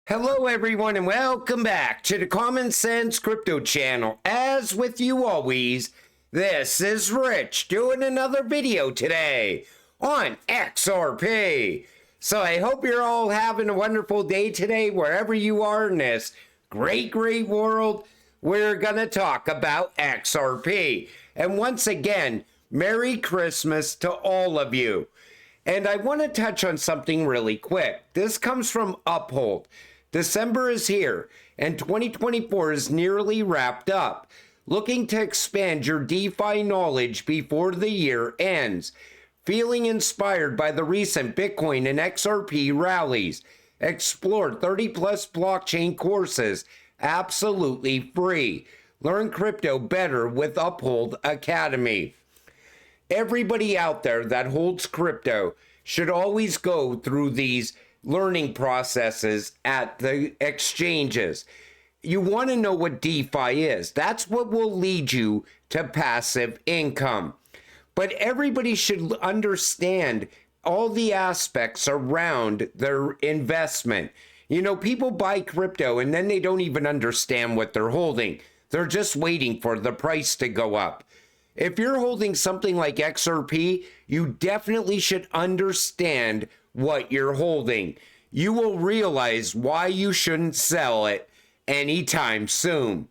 Hello everyone and welcome back to the Common Sense Crypto channel. As with you always, this is Rich doing another video today on XRP. So I hope you're all having a wonderful day today wherever you are in this great world. We're gonna talk about XRP. And once again, Merry Christmas to all of you. And I want to touch on something really quick. This comes from Uphold. December is here, and 2024 is nearly wrapped up. Looking to expand your DeFi knowledge before the year ends. Feeling inspired by the recent Bitcoin and XRP rallies. Explore 30-plus blockchain courses, absolutely free. Learn crypto better with Uphold Academy. Everybody out there that holds crypto should always go through these learning processes at the exchanges. You want to know what DeFi is. That's what will lead you to passive income. But everybody should understand all the aspects around their investment. You know, people buy crypto and then they don't even understand what they're holding. They're just waiting for the price to go up. If you're holding something like XRP, you definitely should understand what you're holding. You will realize why you shouldn't sell it anytime soon.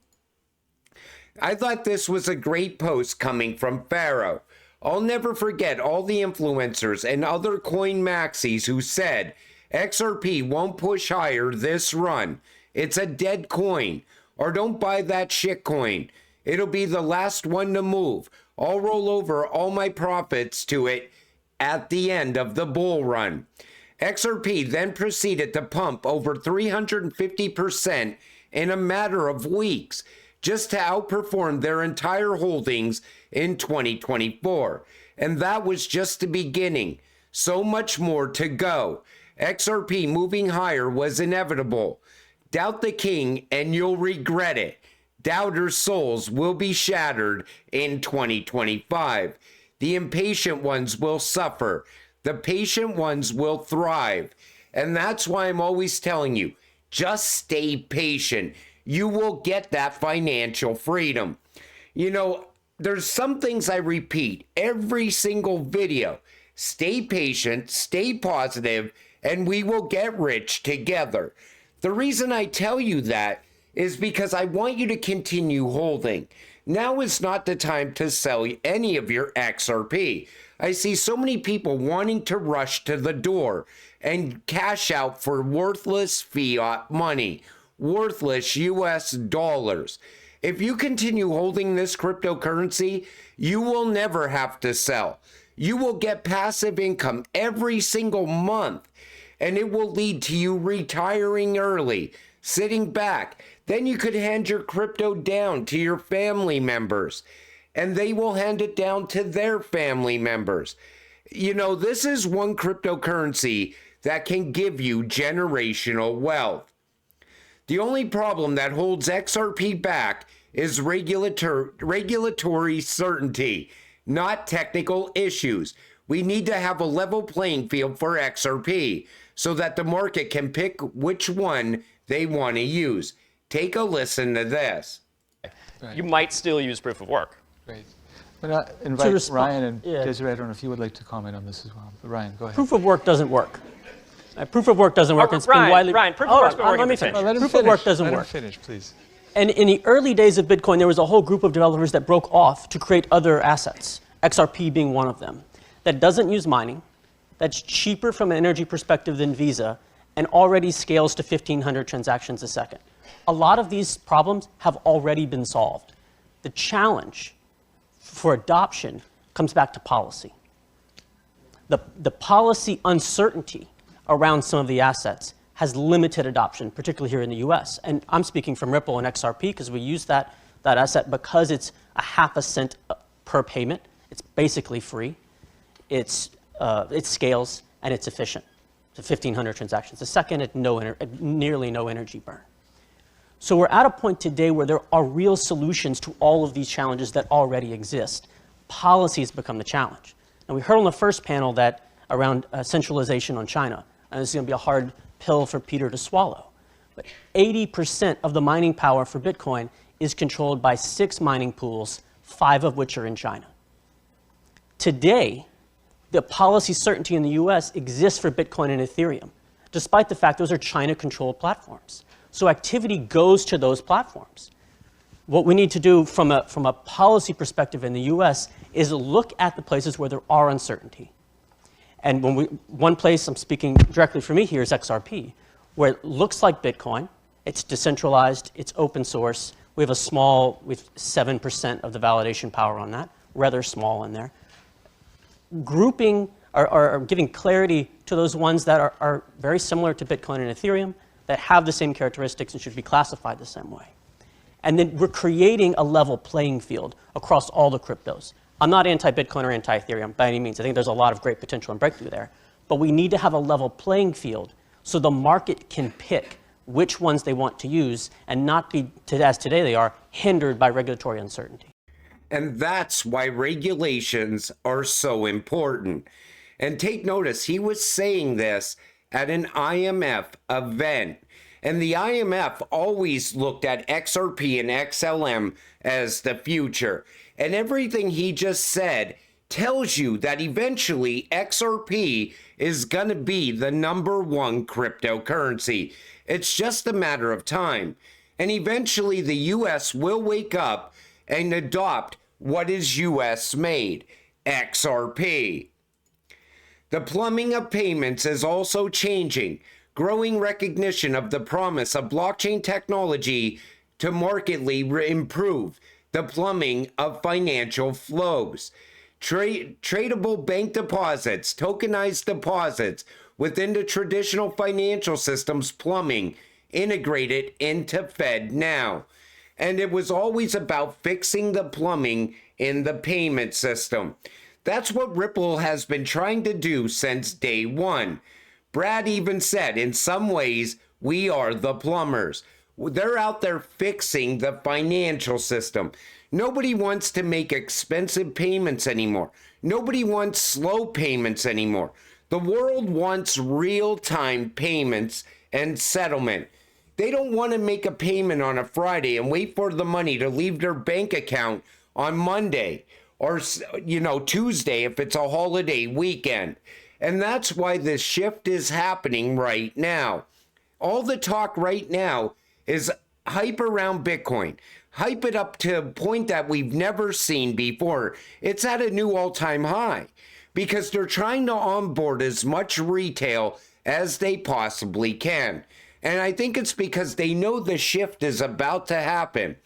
I thought this was a great post coming from Pharaoh. I'll never forget all the influencers and other coin maxis who said XRP won't push higher this run. It's a dead coin. Or don't buy that shit coin. It'll be the last one to move. I'll roll over all my profits to it at the end of the bull run. XRP then proceeded to pump over 350% in a matter of weeks, just to outperform their entire holdings in 2024. And that was just the beginning. So much more to go. XRP moving higher was inevitable. Doubt the king and you'll regret it. Doubters' souls will be shattered in 2025. The impatient ones will suffer. The patient ones will thrive. And that's why I'm always telling you, just stay patient. You will get that financial freedom. You know, there's some things I repeat every single video. Stay patient, stay positive, and we will get rich together. The reason I tell you that is because I want you to continue holding. Now is not the time to sell any of your XRP. I see so many people wanting to rush to the door and cash out for worthless fiat money, worthless US dollars. If you continue holding this cryptocurrency, you will never have to sell. You will get passive income every single month, and it will lead to you retiring early, sitting back. Then you could hand your crypto down to your family members, and they will hand it down to their family members. You know, this is one cryptocurrency that can give you generational wealth. The only problem that holds XRP back is regulatory certainty, not technical issues. We need to have a level playing field for XRP so that the market can pick which one they want to use. Take a listen to this. Right. You might still use proof of work. Great. But invite Ryan and Desiree. I don't know if you would like to comment on this as well. But Ryan, go ahead. Proof of work doesn't work. Proof of work doesn't work. It's been widely. Ryan, proof of work's been working. Let me finish. Let him Proof finish. of work doesn't Let work. him finish, please. And in the early days of Bitcoin, there was a whole group of developers that broke off to create other assets, XRP being one of them, that doesn't use mining, that's cheaper from an energy perspective than Visa, and already scales to 1,500 transactions a second. A lot of these problems have already been solved. The challenge for adoption comes back to policy. The policy uncertainty around some of the assets has limited adoption, particularly here in the US. And I'm speaking from Ripple and XRP because we use that asset because it's a half a cent per payment. It's basically free. It scales and it's efficient. It's 1,500 transactions a second at nearly no energy burn. So we're at a point today where there are real solutions to all of these challenges that already exist. Policy has become the challenge. And we heard on the first panel that around centralization on China, and this is going to be a hard pill for Peter to swallow. But 80% of the mining power for Bitcoin is controlled by 6 mining pools, 5 of which are in China. Today, the policy certainty in the US exists for Bitcoin and Ethereum, despite the fact those are China-controlled platforms. So activity goes to those platforms. What we need to do from a policy perspective in the US is look at the places where there are uncertainty. And one place, I'm speaking directly for me here, is XRP, where it looks like Bitcoin. It's decentralized, it's open source. We have 7% of the validation power on that, rather small in there. Grouping or giving clarity to those ones that are very similar to Bitcoin and Ethereum, that have the same characteristics and should be classified the same way. And then we're creating a level playing field across all the cryptos. I'm not anti-Bitcoin or anti-Ethereum by any means. I think there's a lot of great potential and breakthrough there. But we need to have a level playing field so the market can pick which ones they want to use and not be, as today they are, hindered by regulatory uncertainty. And that's why regulations are so important. And take notice, he was saying this at an IMF event. And the IMF always looked at XRP and XLM as the future. And everything he just said tells you that eventually XRP is going to be the #1 cryptocurrency. It's just a matter of time. And eventually the US will wake up and adopt what is US made, XRP. The plumbing of payments is also changing. Growing recognition of the promise of blockchain technology to markedly improve the plumbing of financial flows. Tradable bank deposits, tokenized deposits within the traditional financial system's plumbing integrated into FedNow. And it was always about fixing the plumbing in the payment system. That's what Ripple has been trying to do since day one. Brad even said, in some ways, we are the plumbers. They're out there fixing the financial system. Nobody wants to make expensive payments anymore. Nobody wants slow payments anymore. The world wants real-time payments and settlement. They don't want to make a payment on a Friday and wait for the money to leave their bank account on Monday or, Tuesday if it's a holiday weekend. And that's why this shift is happening right now. All the talk right now is hype around Bitcoin. Hype it up to a point that we've never seen before. It's at a new all-time high because they're trying to onboard as much retail as they possibly can. And I think it's because they know the shift is about to happen.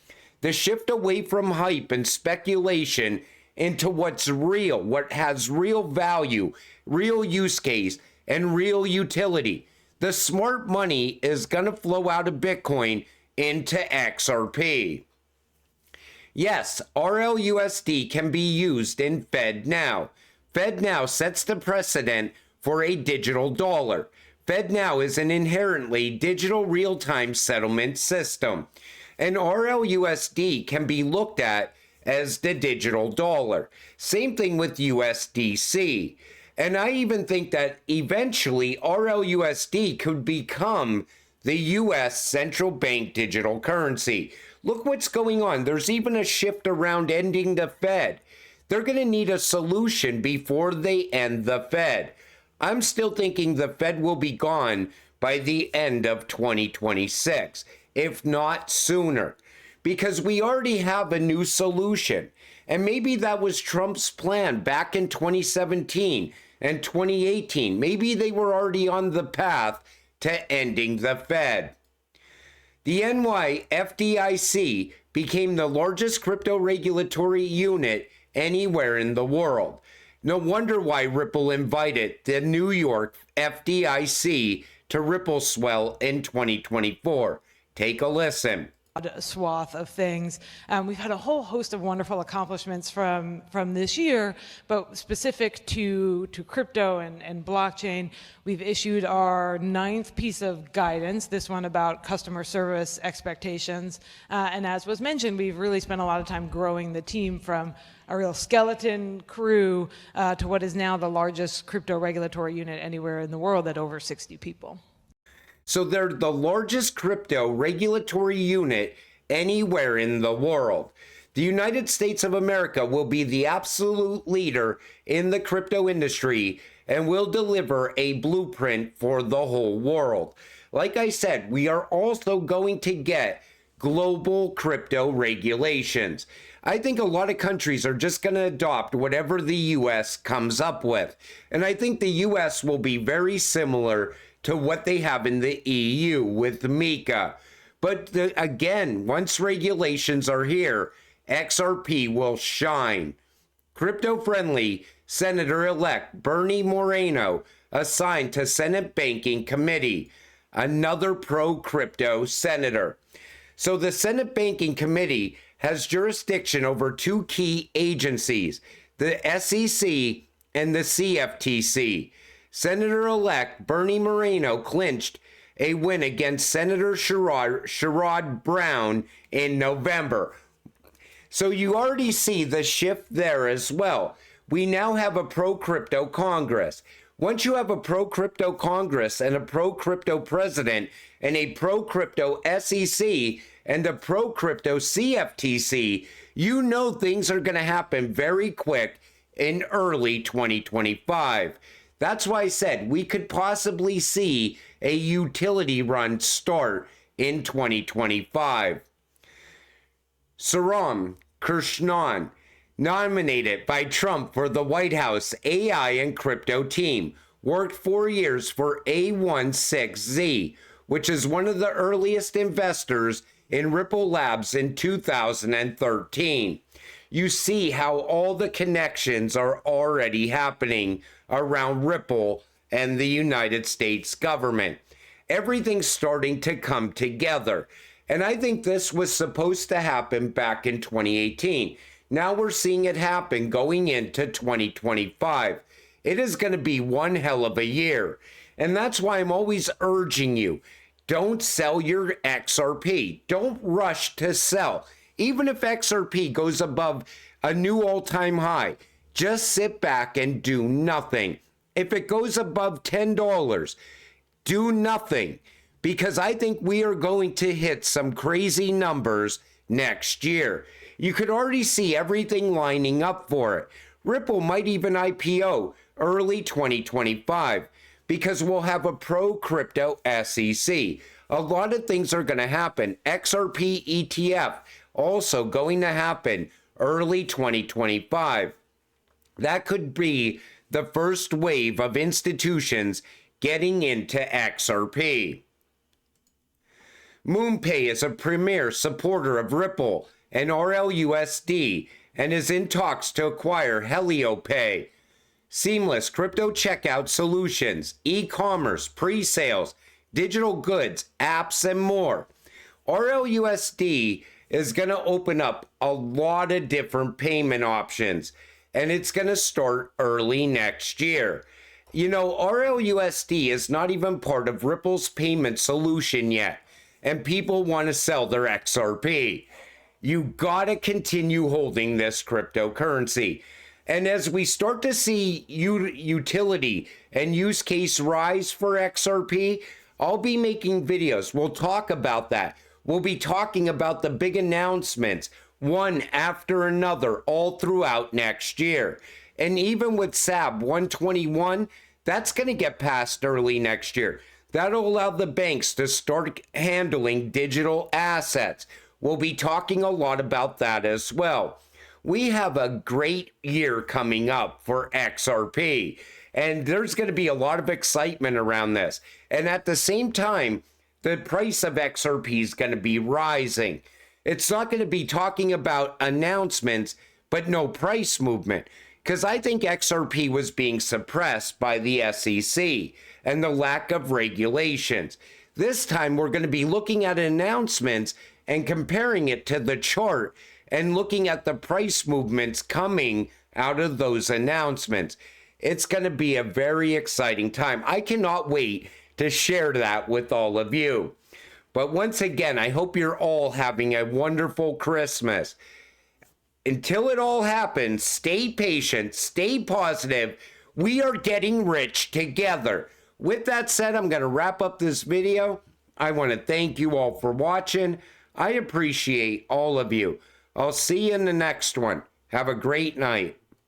The shift away from hype and speculation into what's real, what has real value, real use case, and real utility. The smart money is going to flow out of Bitcoin into XRP. Yes, RLUSD can be used in FedNow. FedNow sets the precedent for a digital dollar. FedNow is an inherently digital real-time settlement system. And RLUSD can be looked at as the digital dollar. Same thing with USDC. And I even think that eventually RLUSD could become the US central bank digital currency. Look what's going on. There's even a shift around ending the Fed. They're going to need a solution before they end the Fed. I'm still thinking the Fed will be gone by the end of 2026, if not sooner, because we already have a new solution. And maybe that was Trump's plan back in 2017 and 2018. Maybe they were already on the path to ending the Fed. The FDIC became the largest crypto regulatory unit anywhere in the world. No wonder why Ripple invited the New York FDIC to Ripple Swell in 2024. Take a listen. Swath of things. We've had a whole host of wonderful accomplishments from this year, but specific to crypto and blockchain, we've issued our 9th piece of guidance, this one about customer service expectations. And as was mentioned, we've really spent a lot of time growing the team from a real skeleton crew to what is now the largest crypto regulatory unit anywhere in the world at over 60 people. So they're the largest crypto regulatory unit anywhere in the world. The United States of America will be the absolute leader in the crypto industry and will deliver a blueprint for the whole world. Like I said, we are also going to get global crypto regulations. I think a lot of countries are just going to adopt whatever the US comes up with. And I think the US will be very similar to what they have in the EU with MiCA. But again, once regulations are here, XRP will shine. Crypto-friendly Senator-elect Bernie Moreno assigned to Senate Banking Committee, another pro-crypto senator. So the Senate Banking Committee has jurisdiction over two key agencies, the SEC and the CFTC. Senator-elect Bernie Moreno clinched a win against Senator Sherrod Brown in November. So you already see the shift there as well. We now have a pro-crypto Congress. Once you have a pro-crypto Congress and a pro-crypto president and a pro-crypto SEC and a pro-crypto CFTC, you know things are going to happen very quick in early 2025. That's why I said we could possibly see a utility run start in 2025. Saram Krishnan, nominated by Trump for the White House AI and crypto team, worked 4 years for A16Z, which is one of the earliest investors in Ripple Labs in 2013. You see how all the connections are already happening around Ripple and the United States government. Everything's starting to come together. And I think this was supposed to happen back in 2018. Now we're seeing it happen going into 2025. It is going to be one hell of a year. And that's why I'm always urging you, don't sell your XRP. Don't rush to sell. Even if XRP goes above a new all-time high, just sit back and do nothing. If it goes above $10, do nothing. Because I think we are going to hit some crazy numbers next year. You could already see everything lining up for it. Ripple might even IPO early 2025 because we'll have a pro-crypto SEC. A lot of things are going to happen. XRP ETF also going to happen early 2025. That could be the first wave of institutions getting into XRP. MoonPay is a premier supporter of Ripple and RLUSD and is in talks to acquire HelioPay. Seamless crypto checkout solutions, e-commerce, pre-sales, digital goods, apps, and more. RLUSD is going to open up a lot of different payment options, and it's going to start early next year. You know, RLUSD is not even part of Ripple's payment solution yet, and people want to sell their XRP. You gotta continue holding this cryptocurrency. And as we start to see utility and use case rise for XRP, I'll be making videos. We'll talk about that. We'll be talking about the big announcements, one after another, all throughout next year. And even with SAB 121, that's going to get passed early next year. That'll allow the banks to start handling digital assets. We'll be talking a lot about that as well. We have a great year coming up for XRP, and there's going to be a lot of excitement around this. And at the same time, the price of XRP is going to be rising. It's not going to be talking about announcements, but no price movement. Because I think XRP was being suppressed by the SEC and the lack of regulations. This time we're going to be looking at announcements and comparing it to the chart and looking at the price movements coming out of those announcements. It's going to be a very exciting time. I cannot wait to share that with all of you. But once again, I hope you're all having a wonderful Christmas. Until it all happens, stay patient, stay positive. We are getting rich together. with that said, I'm going to wrap up this video. I want to thank you all for watching. I appreciate all of you. I'll see you in the next one. Have a great night.